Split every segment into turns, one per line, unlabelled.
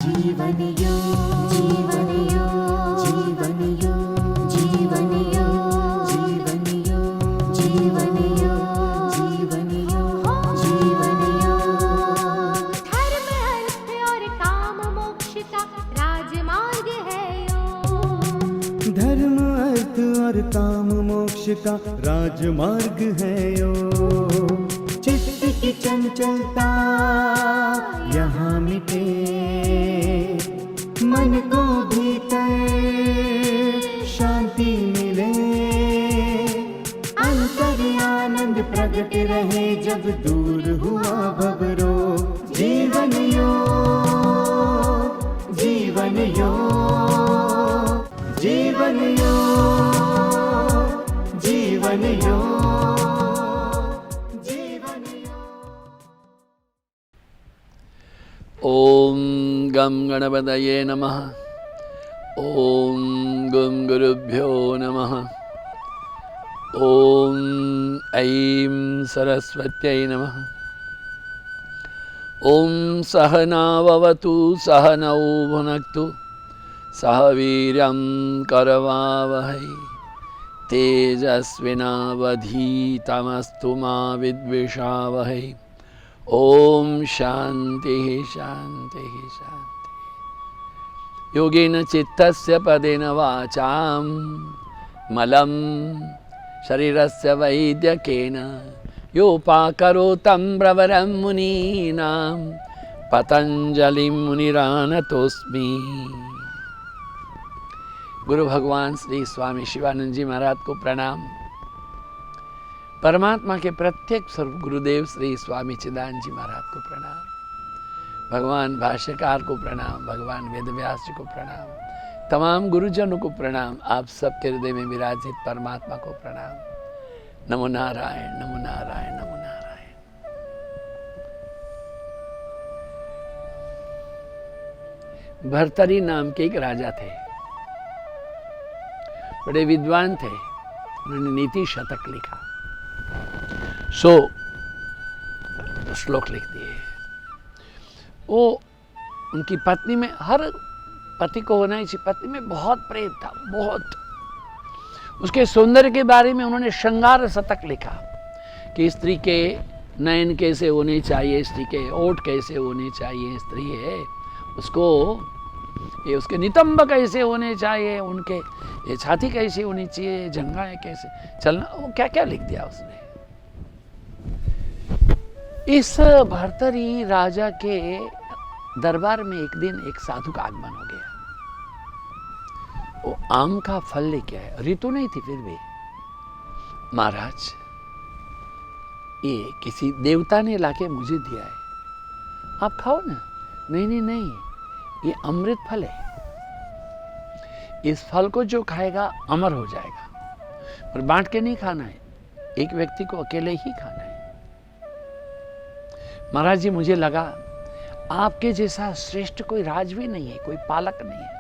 जीवन योग, जीवन योग, जीवन योग, जीवन योग, जीवन योग, जीवन योग, जीवन योग, जीवन योग। धर्म अर्थ और काम मोक्ष का राजमार्ग है योग।
धर्म अर्थ और काम मोक्ष का राजमार्ग है योग। चित्त की चंचलता यहाँ मिटे, मन को भीतर शांति मिले, अंतर आनंद प्रकट रहे जब दूर हुआ भवरोग। जीवन योग, जीवन योग, जीवन योग, जीवन योग, जीवन योग।
ओम गम गणपतये नमः। ओम गम गुरुभ्यो नमः। ओम ऐं सरस्वत्यै नमः। ओम सहनाववतु सहनौ भुनक्तु सह वीर्यं करवावहै तेजस्विनावधीतमस्तु मा विद्विषावहै। ओम शांति शांति शांति। योगेन चित्तस्य पदेन वाचां मलं शरीरस्य वैद्यकेन योपाकरोतं प्रवरं मुनीनां पतंजलिं मुनिरानतोस्मि। गुरु भगवान श्री स्वामी शिवानंद जी महाराज को प्रणाम। परमात्मा के प्रत्येक स्वरूप गुरुदेव श्री स्वामी चिदानंद जी महाराज को प्रणाम। भगवान भाष्यकार को प्रणाम। भगवान वेदव्यास जी को प्रणाम। तमाम गुरुजनों को प्रणाम। आप सबके हृदय में विराजित परमात्मा को प्रणाम। नमो नारायण, नमो नारायण, नमो नारायण। भर्तरी नाम के एक राजा थे, बड़े विद्वान थे। उन्होंने नीति शतक लिखा, 100 श्लोक लिख दिए। वो उनकी पत्नी में, हर पति को होना ही चाहिए, पत्नी में बहुत प्रेम था, बहुत। उसके सौंदर्य के बारे में उन्होंने श्रृंगार शतक लिखा कि स्त्री के नयन कैसे होने चाहिए, स्त्री के ओठ कैसे होने चाहिए, स्त्री है उसको ये उसके नितंब कैसे होने चाहिए, उनके ये छाती कैसी होनी चाहिए, जंघाएं कैसे चलना, वो क्या क्या लिख दिया उसने। इस भर्तरी राजा के दरबार में एक दिन एक साधु का आगमन हो गया। वो आम का फल लेके आया, ऋतु नहीं थी फिर भी। महाराज, ये किसी देवता ने लाके मुझे दिया है, आप खाओ ना। नहीं नहीं नहीं, ये अमृत फल है, इस फल को जो खाएगा अमर हो जाएगा, और बांट के नहीं खाना है, एक व्यक्ति को अकेले ही खाना है। महाराज जी, मुझे लगा आपके जैसा श्रेष्ठ कोई राज भी नहीं है, कोई पालक नहीं है,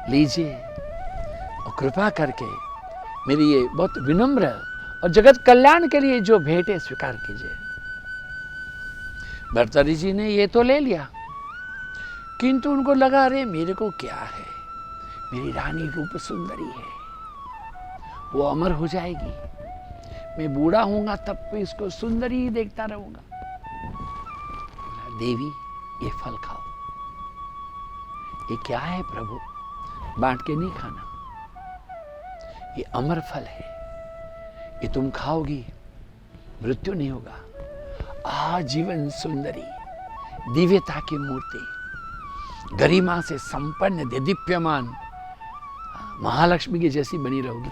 लीजिए और कृपा करके मेरी ये बहुत विनम्र और जगत कल्याण के लिए जो भेंट है स्वीकार कीजिए। भर्तरी जी ने ये तो ले लिया, किंतु उनको लगा, अरे मेरे को क्या है, मेरी रानी रूप सुंदरी है, वो अमर हो जाएगी, मैं बूढ़ा होऊंगा तब भी इसको सुंदरी ही देखता रहूंगा। देवी, ये फल खाओ। ये क्या है प्रभु? बांट के नहीं खाना, ये अमर फल है, ये तुम खाओगी मृत्यु नहीं होगा, आजीवन सुंदरी, दिव्यता की मूर्ति, गरिमा से संपन्न दीप्यमान महालक्ष्मी की जैसी बनी रहोगी।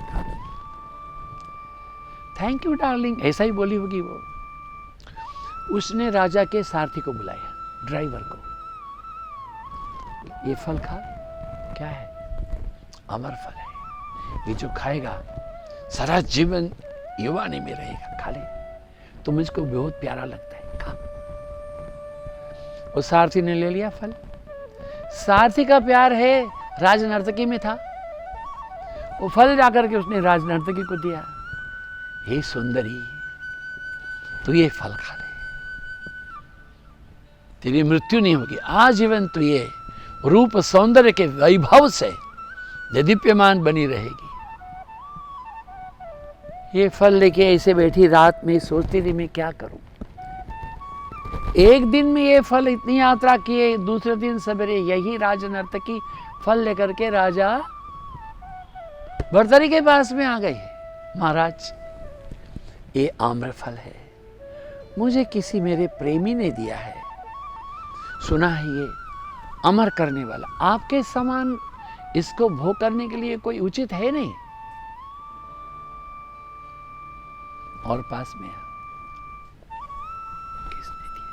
थैंक यू डार्लिंग, ऐसा ही बोली होगी वो। उसने राजा के सारथी को बुलाया, ड्राइवर को, ये फल खा। क्या है? अमर फल है, ये जो खाएगा सारा जीवन युवानी में रहेगा, खा ले, तो मुझको बहुत प्यारा लगता है, खा। वो सारथी ने ले लिया फल। सारथी का प्यार है राजनर्तकी में था, वो फल जाकर के उसने राजनर्तकी को दिया। हे सुंदरी, तू ये फल खा ले, तेरी मृत्यु नहीं होगी, आजीवन तू ये रूप सौंदर्य के वैभव से दीप्यमान बनी रहेगी। ये फल लेके ऐसे बैठी रात में सोचती थी मैं क्या करूं। एक दिन में ये फल इतनी यात्रा किए, दूसरे दिन सवेरे यही राज नर्तकी फल लेकर के राजा भर्तरी के पास में आ गई। महाराज, ये आम्र फल है, मुझे किसी मेरे प्रेमी ने दिया है, सुना है ये अमर करने वाला, आपके समान इसको भोग करने के लिए कोई उचित है नहीं। और पास में किसने दिया?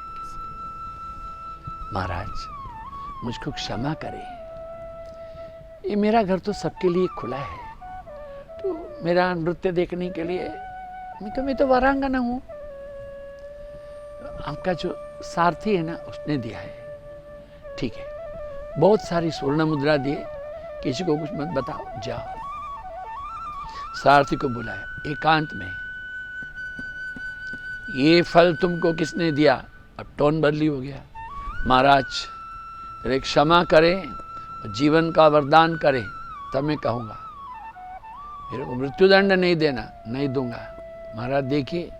महाराज, मुझको क्षमा करें, ये मेरा घर तो सबके लिए खुला है, तो मेरा नृत्य देखने के लिए मैं तो वरांगना हूं, आपका जो सारथी है ना उसने दिया है। ठीक है, बहुत सारी स्वर्ण मुद्रा दिए, किसी को कुछ मत बताओ, जाओ। सारथी को बुलाया एकांत में, ये फल तुमको किसने दिया? अब टोन बदली हो गया। महाराज, मेरे क्षमा करें, जीवन का वरदान करें, तब मैं कहूँगा, मेरे को मृत्युदंड नहीं देना, नहीं दूंगा। महाराज देखिए,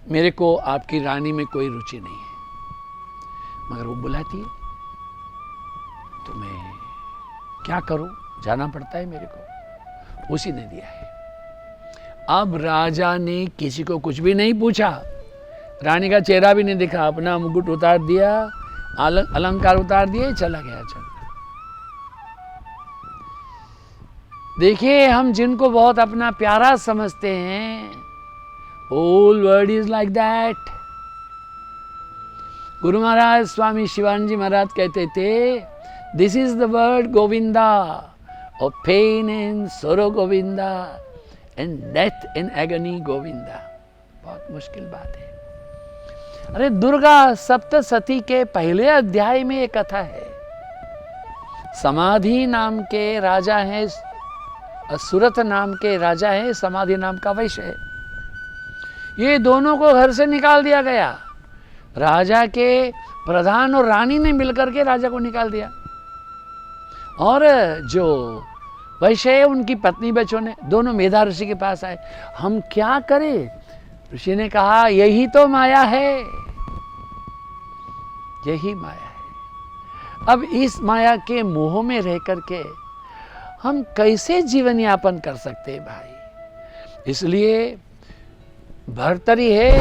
मेरे को आपकी रानी में कोई रुचि नहीं है, मगर वो बुलाती है तो मैं क्या करूं, जाना पड़ता है मेरे को, उसी ने दिया है। अब राजा ने किसी को कुछ भी नहीं पूछा, रानी का चेहरा भी नहीं दिखा, अपना मुकुट उतार दिया, अलंकार उतार दिए, चला गया। चल देखिए, हम जिनको बहुत अपना प्यारा समझते हैं, whole world is like that. Guru Maharaj Swami Shivanand ji Maharaj कहते थे, this is the word Govinda of pain and sorrow Govinda and death in agony Govinda. बहुत मुश्किल बात है। अरे दुर्गा सप्तशती के पहले अध्याय में एक कथा है। समाधि नाम के राजा हैं, सुरत नाम के राजा हैं, समाधि नाम का वैश्य है। ये दोनों को घर से निकाल दिया गया। राजा के प्रधान और रानी ने मिलकर के राजा को निकाल दिया, और जो वैश्य है उनकी पत्नी बच्चों ने, दोनों मेधा ऋषि के पास आए। हम क्या करें? ऋषि ने कहा, यही तो माया है, यही माया है। अब इस माया के मोह में रह करके हम कैसे जीवन यापन कर सकते हैं भाई? इसलिए भर्तरी है,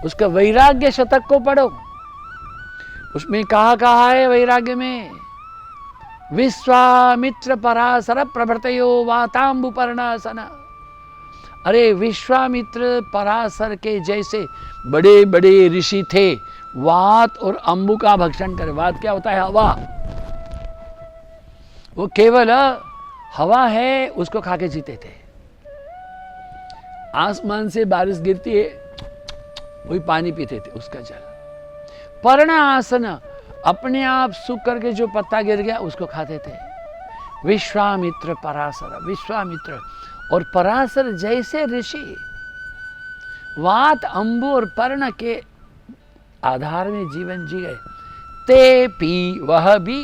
उसका वैराग्य शतक को पढ़ो। उसमें कहा है वैराग्य में, विश्वामित्र पराशर प्रभृतयो वातांबुपर्णासन। अरे विश्वामित्र पराशर के जैसे बड़े बड़े ऋषि थे, वात और अंबु का भक्षण करे। वात क्या होता है? हवा। वो केवल हवा है, उसको खा के जीते थे। आसमान से बारिश गिरती है, वही पानी पीते थे, उसका जल। पर्ण आसन, अपने आप सूख करके जो पत्ता गिर गया उसको खाते थे। विश्वामित्र पराशर, विश्वामित्र और पराशर जैसे ऋषि वात, अंबु और पर्ण के आधार में जीवन जी गए। ते पी, वह भी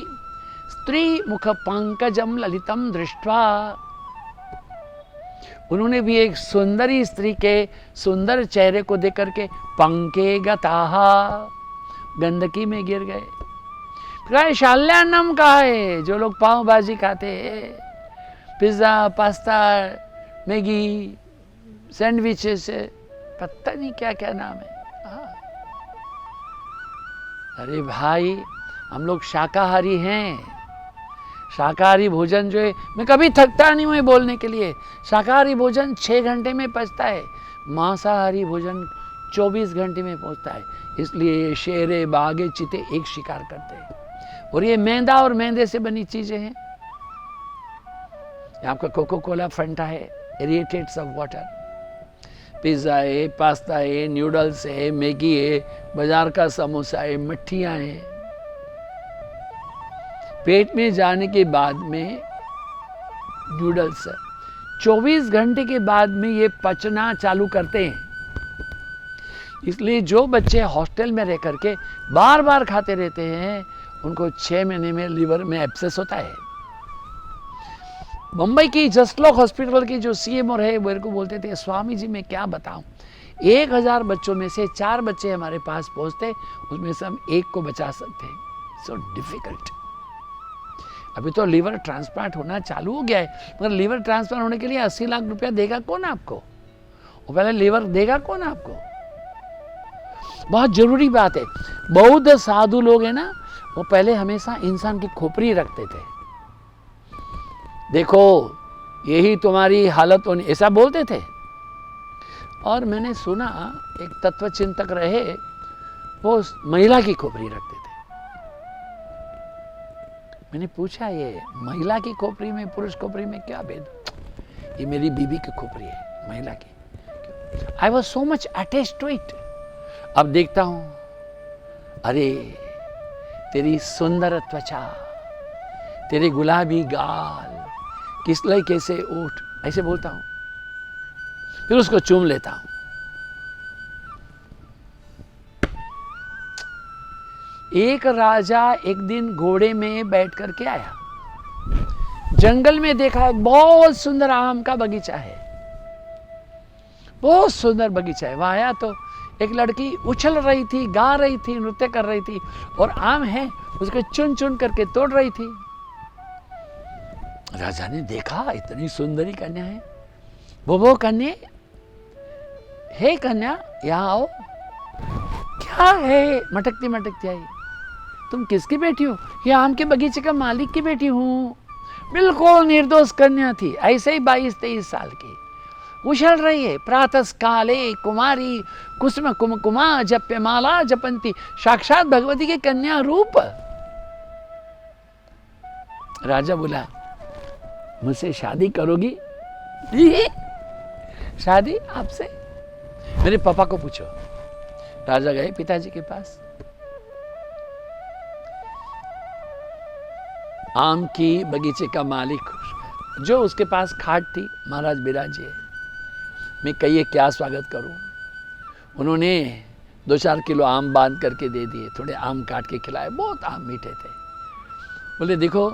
स्त्री मुख पंकजम ललितम दृष्ट्वा, उन्होंने भी एक सुंदरी स्त्री के सुंदर चेहरे को देख करके पंके गताहा, गंदगी में गिर गए। शाल्यान्नम कहा है, जो लोग पाव भाजी खाते हैं, पिज्जा, पास्ता, मैगी, सैंडविचेस, पता नहीं क्या क्या नाम है। अरे भाई, हम लोग शाकाहारी हैं। शाकाहारी भोजन जो है, मैं कभी थकता नहीं हूँ बोलने के लिए, शाकाहारी भोजन 6 घंटे में पचता है, मांसाहारी भोजन 24 घंटे में पहुँचता है। इसलिए शेरे, बाघे, चीते एक शिकार करते हैं। और ये मैदा और मैदे से बनी चीजें हैं। आपका कोको कोला, फंटा है, एरिएटेड्स ऑफ वाटर, पिज्जा है, पास्ता है, नूडल्स है, मैगी है, बाजार का समोसा है, मट्ठियाँ हैं। पेट में जाने के बाद में नूडल्स 24 घंटे के बाद में ये पचना चालू करते हैं। इसलिए जो बच्चे हॉस्टल में रह करके बार बार खाते रहते हैं, उनको 6 महीने में लीवर में एब्सेस होता है। मुंबई की जसलोक हॉस्पिटल की जो सीएमओ रहे मेरे को बोलते थे, स्वामी जी मैं क्या बताऊं, 1000 बच्चों में से 4 बच्चे हमारे पास पहुंचते, उसमें से हम 1 को बचा सकते। So difficult. अभी तो लीवर ट्रांसप्लांट होना चालू हो गया है, मगर लीवर ट्रांसप्लांट होने के लिए 80 लाख रुपया देगा कौन आपको? वो पहले लीवर देगा कौन आपको? बहुत जरूरी बात है। बौद्ध साधु लोग है ना, वो पहले हमेशा इंसान की खोपड़ी रखते थे। देखो यही तुम्हारी हालत होनी, ऐसा बोलते थे। और मैंने सुना एक तत्वचिंतक रहे, वो महिला की खोपड़ी रखते थे। मैंने पूछा ये महिला की खोपड़ी में पुरुष खोपड़ी में क्या भेद? ये मेरी बीबी की खोपड़ी है, महिला की। I was so much attached to it. अब देखता हूं, अरे तेरी सुंदर त्वचा, तेरे गुलाबी गाल, किसले कैसे ओठ, ऐसे बोलता हूं, फिर उसको चूम लेता हूं। एक राजा एक दिन घोड़े में बैठ करके आया, जंगल में देखा एक बहुत सुंदर आम का बगीचा है, बहुत सुंदर बगीचा है। वहां आया तो एक लड़की उछल रही थी, गा रही थी, नृत्य कर रही थी, और आम है उसको चुन चुन करके तोड़ रही थी। राजा ने देखा इतनी सुंदरी कन्या है, वो कन्या, हे कन्या यहाँ आओ। क्या है? मटकती मटकती आई, तुम किसकी बेटी हो? ये आम के बगीचे का मालिक की बेटी हूं। बिल्कुल निर्दोष कन्या थी, ऐसे ही 22-23 साल की, उछल रही है। प्रातः काले कुमारी कुसुम कुमकुमा जप्य माला जपंती, साक्षात भगवती के कन्या रूप। राजा बोला, मुझसे शादी करोगी? शादी आपसे? मेरे पापा को पूछो। राजा गए पिताजी के पास। आम की बगीचे का मालिक जो उसके पास खाट थी, महाराज बिराजे, मैं कहिए क्या स्वागत करूं। उन्होंने 2-4 किलो आम बांध करके दे दिए, थोड़े आम काट के खिलाए, बहुत आम मीठे थे। बोले देखो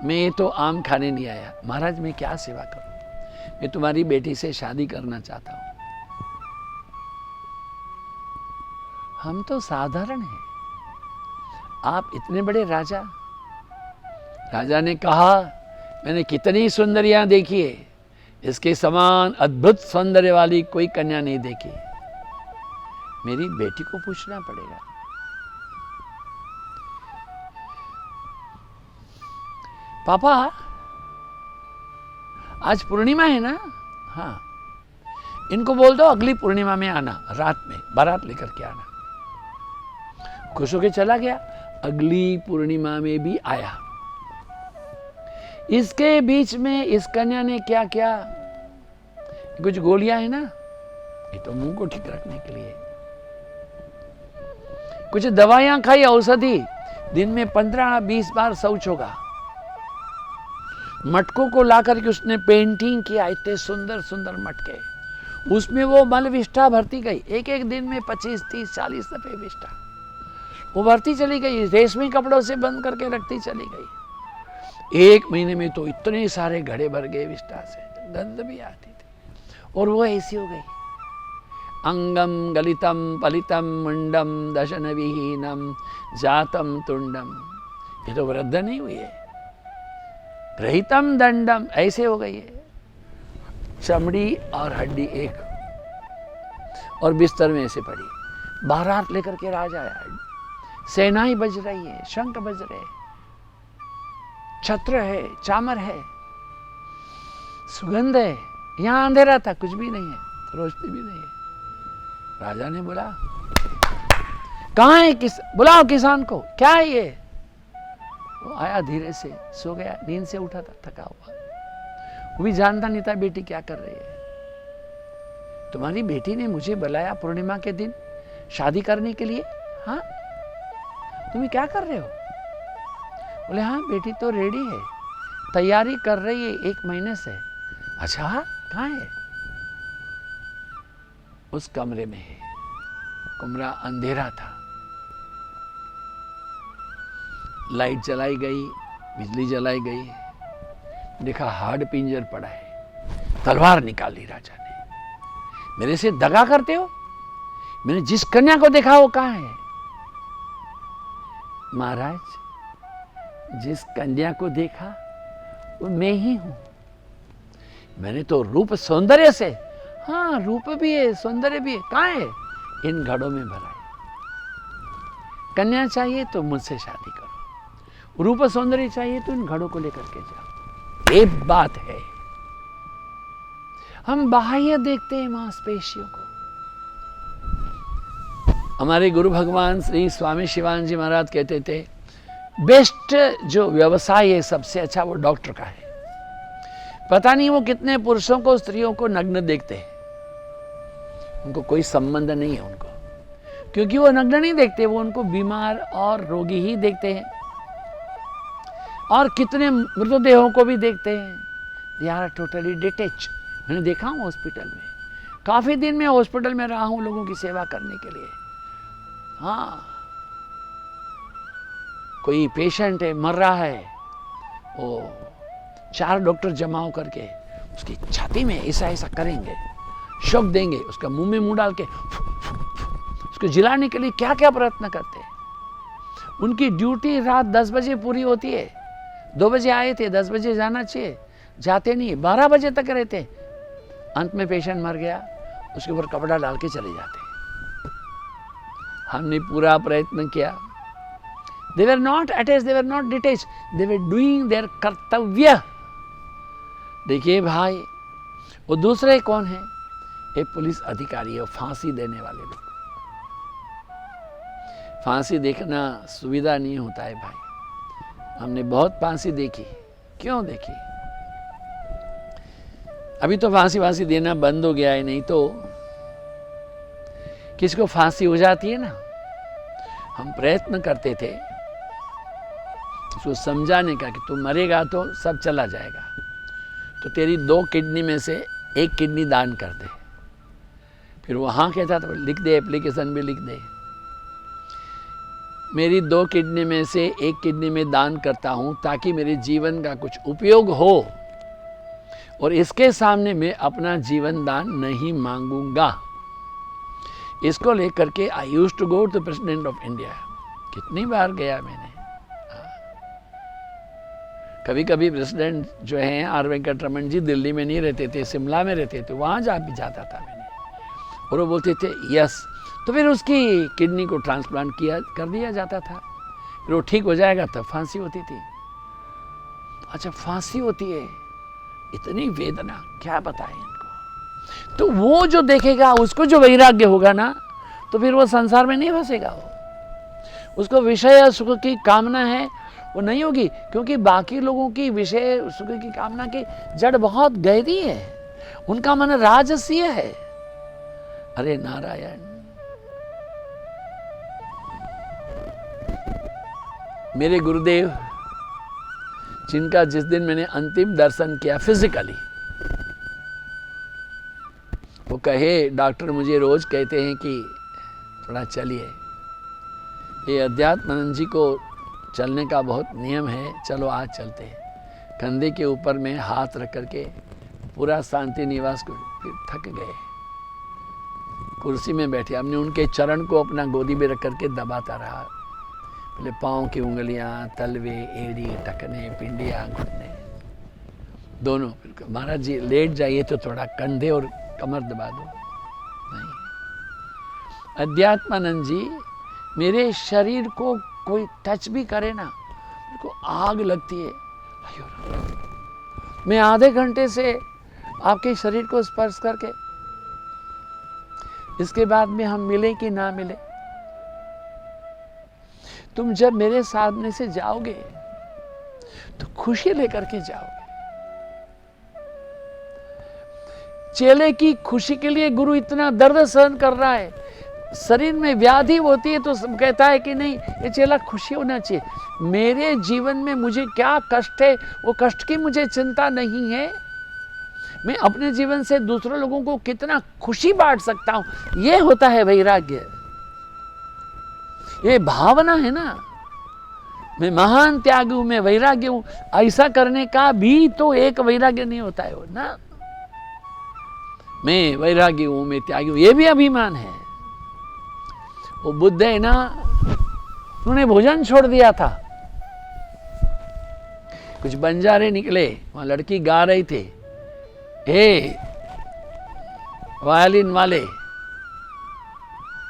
मैं तो आम खाने नहीं आया, महाराज मैं क्या सेवा करूं, मैं तुम्हारी बेटी से शादी करना चाहता हूं। हम तो साधारण हैं, आप इतने बड़े राजा। राजा ने कहा, मैंने कितनी सुंदरियां देखी है, इसके समान अद्भुत सौंदर्य वाली कोई कन्या नहीं देखी, मेरी बेटी को पूछना पड़ेगा। पापा आज पूर्णिमा है ना? हाँ, इनको बोल दो अगली पूर्णिमा में आना, रात में बारात लेकर के आना। खुश होके चला गया। अगली पूर्णिमा में भी आया। इसके बीच में इस कन्या ने क्या किया, कुछ गोलियां है ना, ये तो मुंह को ठीक रखने के लिए, कुछ दवाइयां खाई, औषधि, दिन में 15-20 बार शौच होगा। मटकों को लाकर के उसने पेंटिंग किया, इतने सुंदर सुंदर मटके, उसमें वो मल विष्ठा भरती गई, एक एक दिन में 25, 30, 40 दफे विष्ठा वो भरती चली गई, रेशमी कपड़ों से बंद करके रखती चली गई। 1 महीने में तो इतने सारे घड़े भर गए विष्ठा से, गंध भी आती थी, और वो ऐसी हो गई। अंगम गलितम पलितम मुंडम दशन विहीनम जातम तुंडम, ये तो वृद्ध नहीं हुई है, रहितम दंडम, ऐसे हो गई है, चमड़ी और हड्डी एक, और बिस्तर में ऐसे पड़ी। बारात लेकर के राजा आया, सेनाएं बज रही है, शंख बज रहे, छत्र है, चामर है, सुगंध है। यहां अंधेरा था, कुछ भी नहीं है, रोशनी भी नहीं है। राजा ने बोला, कहां है बुलाओ किसान को, क्या है ये? वो आया, धीरे से सो गया, नींद से उठा था, थका हुआ। वो भी जानता नहीं था बेटी क्या कर रही है। तुम्हारी बेटी ने मुझे बुलाया पूर्णिमा के दिन शादी करने के लिए। हाँ, तुम क्या कर रहे हो? बोले हाँ बेटी तो रेडी है, तैयारी कर रही है 1 महीने से। अच्छा, कहाँ है? उस कमरे में है। कमरा अंधेरा था, लाइट जलाई गई, बिजली जलाई गई, देखा हाड़ पिंजर पड़ा है, तलवार निकाली राजा ने। मेरे से दगा करते हो? मैंने जिस कन्या को देखा वो कहाँ है? महाराज, जिस कन्या को देखा वो मैं ही हूं। मैंने तो रूप सौंदर्य से, हाँ रूप भी है, सौंदर्य भी है, कहाँ है? इन घड़ों में भरा है। कन्या चाहिए तो मुझसे शादी करो, रूप सौंदर्य चाहिए तो इन घड़ों को लेकर के जाओ। एक बात है, हम बाह्य देखते हैं मांसपेशियों को। हमारे गुरु भगवान श्री स्वामी शिवानंद जी महाराज कहते थे, बेस्ट जो व्यवसाय है सबसे अच्छा वो डॉक्टर का है। पता नहीं वो कितने पुरुषों को, स्त्रियों को नग्न देखते हैं, उनको कोई संबंध नहीं है उनको, क्योंकि वो नग्न नहीं देखते, वो उनको बीमार और रोगी ही देखते हैं। और कितने मृतदेहों को भी देखते हैं, दे आर टोटली डिटैच। मैंने देखा हूँ हॉस्पिटल में, काफी दिन में हॉस्पिटल में रहा हूँ लोगों की सेवा करने के लिए। हाँ, कोई पेशेंट है, मर रहा है, वो 4 डॉक्टर जमा हो करके उसकी छाती में ऐसा ऐसा करेंगे, शॉक देंगे, उसका मुंह में मुंह डाल के उसको जिलाने के लिए क्या क्या प्रयत्न करते हैं। उनकी ड्यूटी रात 10 बजे पूरी होती है। 2 बजे आए थे, 10 बजे जाना चाहिए, जाते नहीं, 12 बजे तक रहते। अंत में पेशेंट मर गया, उसके ऊपर कपड़ा डाल के चले जाते। हमने पूरा प्रयत्न किया। They were not attached, they were not detached, they were doing their कर्तव्य। देखिए भाई, वो दूसरे कौन है? एक पुलिस अधिकारी है, फांसी देने वाले लोग। फांसी देखना सुविधा नहीं होता है भाई। हमने बहुत फांसी देखी। क्यों देखी? अभी तो फांसी देना बंद हो गया है, नहीं तो किसको फांसी हो जाती है ना। हम प्रयत्न करते थे उसको समझाने का कि तू मरेगा तो सब चला जाएगा, तो तेरी 2 किडनी में से 1 किडनी दान कर दे। फिर वो हाँ कहता था, लिख दे, एप्लीकेशन भी लिख दे। मेरी 2 किडनी में से 1 किडनी में दान करता हूँ ताकि मेरे जीवन का कुछ उपयोग हो, और इसके सामने मैं अपना जीवन दान नहीं मांगूंगा। इसको लेकर के I used to go to president of India. कितनी बार गया मैंने। कभी कभी प्रेसिडेंट जो हैं आर वेंकटरमन जी दिल्ली में नहीं रहते थे, शिमला में रहते थे, वहाँ भी जाता था मैंने, और वो बोलते थे यस, तो फिर उसकी किडनी को ट्रांसप्लांट कर दिया जाता था। फिर वो ठीक हो जाएगा तब फांसी होती थी। अच्छा, फांसी होती है, इतनी वेदना क्या बताएं इनको। तो वो जो देखेगा, उसको जो वैराग्य होगा ना, तो फिर वो संसार में नहीं फंसेगा। वो उसको विषय सुख की कामना है वो नहीं होगी, क्योंकि बाकी लोगों की विषय सुख की कामना की जड़ बहुत गहरी है, उनका मन राजसीय है। अरे नारायण, मेरे गुरुदेव जिनका जिस दिन मैंने अंतिम दर्शन किया फिजिकली, वो कहे, डॉक्टर मुझे रोज कहते हैं कि थोड़ा चलिए, ये अध्यात्मानंद जी को चलने का बहुत नियम है, चलो आज चलते हैं। कंधे के ऊपर में हाथ रख करके पूरा शांति निवास को, फिर थक गए, कुर्सी में बैठे। हमने उनके चरण को अपना गोदी में रख करके दबाता रहा, पहले पाँव की उंगलियां, तलवे, एड़ी, टखने, पिंडियां, घुटने दोनों। फिर महाराज जी लेट जाइए तो थोड़ा कंधे और कमर दबा दो। नहीं, अध्यात्मानंद जी मेरे शरीर को कोई टच भी करे ना, मेरे को आग लगती है। मैं आधे घंटे से आपके शरीर को स्पर्श करके, इसके बाद में हम मिले कि ना मिले, तुम जब मेरे सामने से जाओगे तो खुशी लेकर के जाओगे। चेले की खुशी के लिए गुरु इतना दर्द सहन कर रहा है, शरीर में व्याधि होती है तो कहता है कि नहीं, ये चेला खुशी होना चाहिए। मेरे जीवन में मुझे क्या कष्ट है, वो कष्ट की मुझे चिंता नहीं है। मैं अपने जीवन से दूसरे लोगों को कितना खुशी बांट सकता हूं, ये होता है वैराग्य। ये भावना है ना, मैं महान त्यागी हूं, मैं वैराग्य हूं, ऐसा करने का भी तो एक वैराग्य नहीं होता है वो ना। मैं वैरागी हूं, मैं त्यागी हूं, ये भी अभिमान है। वो बुद्ध है ना, उन्होंने भोजन छोड़ दिया था। कुछ बंजारे निकले, वहां लड़की गा रही थी, हे वायलिन वाले,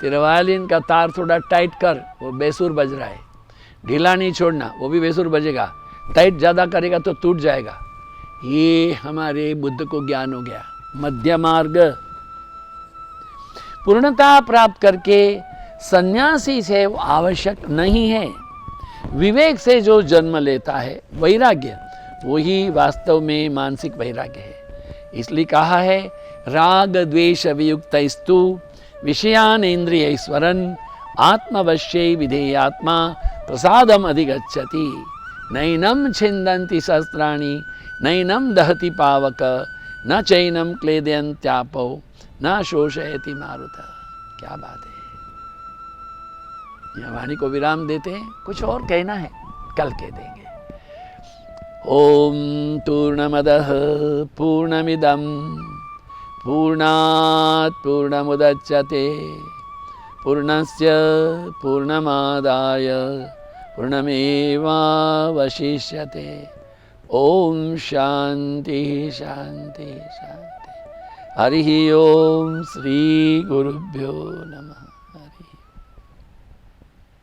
तेरे वायलिन का तार थोड़ा टाइट कर, वो बेसुर बज रहा है, ढीला नहीं छोड़ना, वो भी बेसुर बजेगा, टाइट ज्यादा करेगा तो टूट जाएगा। ये हमारे बुद्ध को ज्ञान हो गया, मध्य मार्ग। पूर्णता प्राप्त करके सन्यासी से वो आवश्यक नहीं है। विवेक से जो जन्म लेता है वैराग्य, वही वास्तव में मानसिक वैराग्य है। इसलिए कहा है, राग द्वेष वियुक्तस्तु विषयान इंद्रियैस्वरन् आत्मवश्यै विधेयात्मा प्रसादम अधिगच्छति। नैनम छिन्दन्ति शस्त्राणि नैनम दहति पावक न चैनम क्लेदयन्त्यापो न शोषयति मारुतः। क्या बात है। यह वाणी को विराम देते हैं, कुछ और कहना है कल कह देंगे। ओम पूर्णमदः पूर्णमिदं पूर्णात् पूर्णमुदच्यते पूर्णस्य पूर्णमादाय पूर्णमेवावशिष्यते। ओम शांति शांति शांति। हरि ओम श्री गुरुभ्यो नमः।